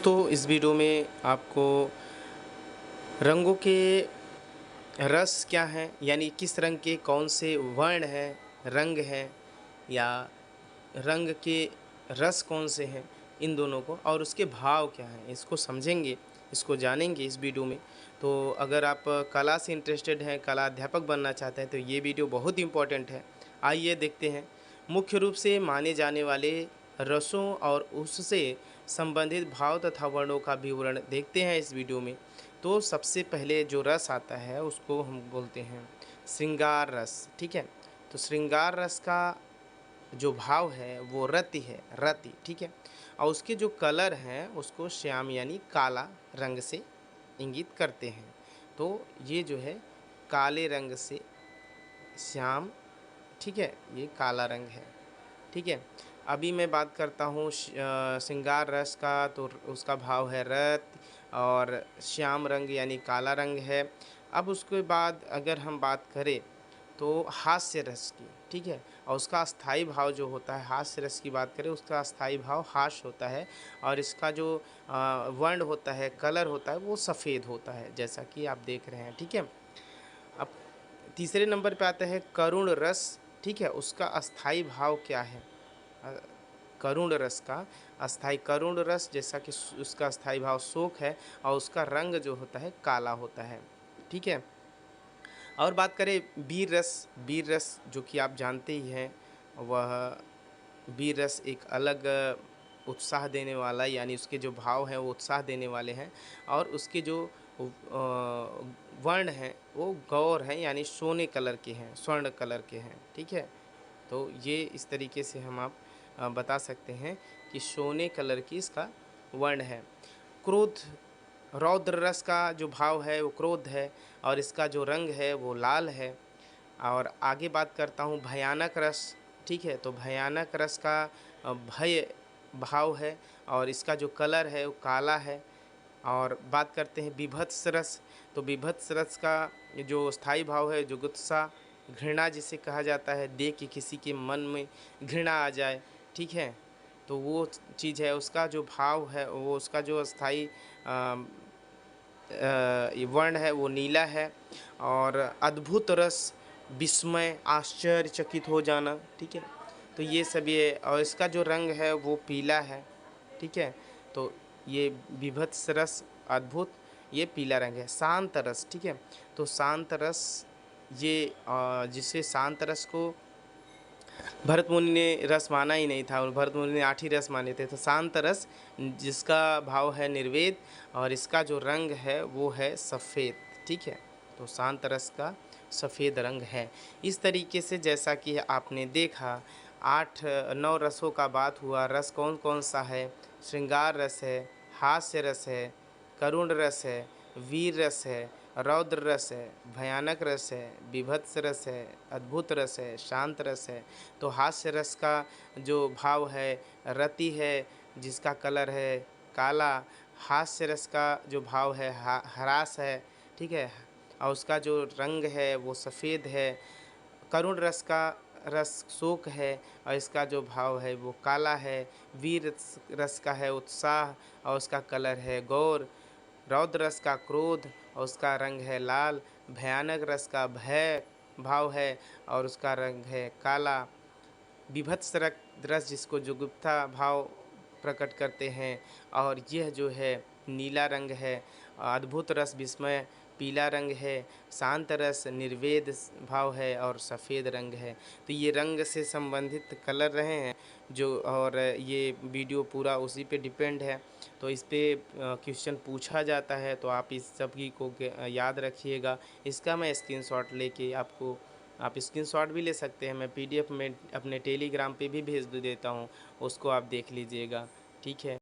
दोस्तों इस वीडियो में आपको रंगों के रस क्या हैं, यानी किस रंग के कौन से वर्ण हैं, रंग हैं, या रंग के रस कौन से हैं, इन दोनों को और उसके भाव क्या हैं, इसको समझेंगे, इसको जानेंगे इस वीडियो में। तो अगर आप कला से इंटरेस्टेड हैं, कला अध्यापक बनना चाहते हैं, तो ये वीडियो बहुत इम्पोर्टेंट है। आइए देखते हैं। मुख्य रूप से माने जाने वाले रसों और उससे संबंधित भाव तथा वर्णों का विवरण देखते हैं इस वीडियो में। तो सबसे पहले जो रस आता है उसको हम बोलते हैं श्रृंगार रस। ठीक है, तो श्रृंगार रस का जो भाव है वो रति है, रति। ठीक है, और उसके जो कलर हैं उसको श्याम यानी काला रंग से इंगित करते हैं। तो ये जो है काले रंग से श्याम, ठीक है, ये काला रंग है। ठीक है, अभी मैं बात करता हूँ श्रृंगार रस का, तो उसका भाव है रत और श्याम रंग यानी काला रंग है। अब उसके बाद अगर हम बात करें तो हास्य रस की, ठीक है, और उसका अस्थाई भाव जो होता है, हास्य रस की बात करें, उसका अस्थाई भाव हास्य होता है और इसका जो वर्ण होता है, कलर होता है, वो सफ़ेद होता है, जैसा कि आप देख रहे हैं। ठीक है, अब तीसरे नंबर पे आता है करुण रस। ठीक है, उसका अस्थाई भाव क्या है? अ, करुण रस का अस्थाई करुण रस, जैसा कि उसका अस्थाई भाव शोक है और उसका रंग जो होता है काला होता है। ठीक है, और बात करें वीर रस जो कि आप जानते ही हैं, वह वीर रस एक अलग उत्साह देने वाला, यानी उसके जो भाव हैं वो उत्साह देने वाले हैं और उसके जो वर्ण हैं वो गौर हैं, यानी सोने कलर के हैं, स्वर्ण कलर के हैं। ठीक है, तो ये इस तरीके से हम आप बता सकते हैं कि सोने कलर की इसका वर्ण है। क्रोध रौद्र रस का जो भाव है वो क्रोध है और इसका जो रंग है वो लाल है। और आगे बात करता हूँ भयानक रस। ठीक है, तो भयानक रस का भय भाव है और इसका जो कलर है वो काला है। और बात करते हैं बीभत्स रस, तो बीभत्स रस का जो स्थायी भाव है, जो गुस्सा घृणा जिसे कहा जाता है, देख के किसी के मन में घृणा आ जाए। ठीक है, तो वो चीज़ है, उसका जो भाव है, वो उसका जो स्थायी ये वर्ण है वो नीला है। और अद्भुत रस विस्मय आश्चर्यचकित हो जाना। ठीक है, तो ये सब ये, और इसका जो रंग है वो पीला है। ठीक है, तो ये विभत्स रस अद्भुत, ये पीला रंग है। शांत रस, ठीक है, तो शांत रस ये जिसे शांत रस को भरत मुनि ने रस माना ही नहीं था और भरत मुनि ने 8 ही रस माने थे। तो शांत रस जिसका भाव है निर्वेद और इसका जो रंग है वो है सफ़ेद। ठीक है, तो शांत रस का सफ़ेद रंग है। इस तरीके से जैसा कि आपने देखा 8-9 रसों का बात हुआ। रस कौन कौन सा है? श्रृंगार रस है, हास्य रस है, करुण रस है, वीर रस है, रौद्र रस है, भयानक रस है, बीभत्स रस है, अद्भुत रस है, शांत रस है। तो हास्य रस का जो भाव है रति है, जिसका कलर है काला। हास्य रस का जो भाव है हरास है। ठीक है, और उसका जो रंग है वो सफ़ेद है। करुण रस का रस शोक है और इसका जो भाव है वो काला है। वीर रस का है उत्साह और उसका कलर है गौर। रौद्र रस का क्रोध और उसका रंग है लाल। भयानक रस का भय भाव है और उसका रंग है काला। बीभत्स रस जिसको जुगुप्सा भाव प्रकट करते हैं और यह जो है नीला रंग है। अद्भुत रस विस्मय पीला रंग है। शांत रस निर्वेद भाव है और सफ़ेद रंग है। तो ये रंग से संबंधित कलर रहे हैं जो, और ये वीडियो पूरा उसी पे डिपेंड है। तो इस पे क्वेश्चन पूछा जाता है, तो आप इस सभी को याद रखिएगा। इसका मैं स्क्रीनशॉट लेके आपको, आप स्क्रीनशॉट भी ले सकते हैं, मैं पीडीएफ में अपने टेलीग्राम पे भी भेज देता हूँ, उसको आप देख लीजिएगा। ठीक है,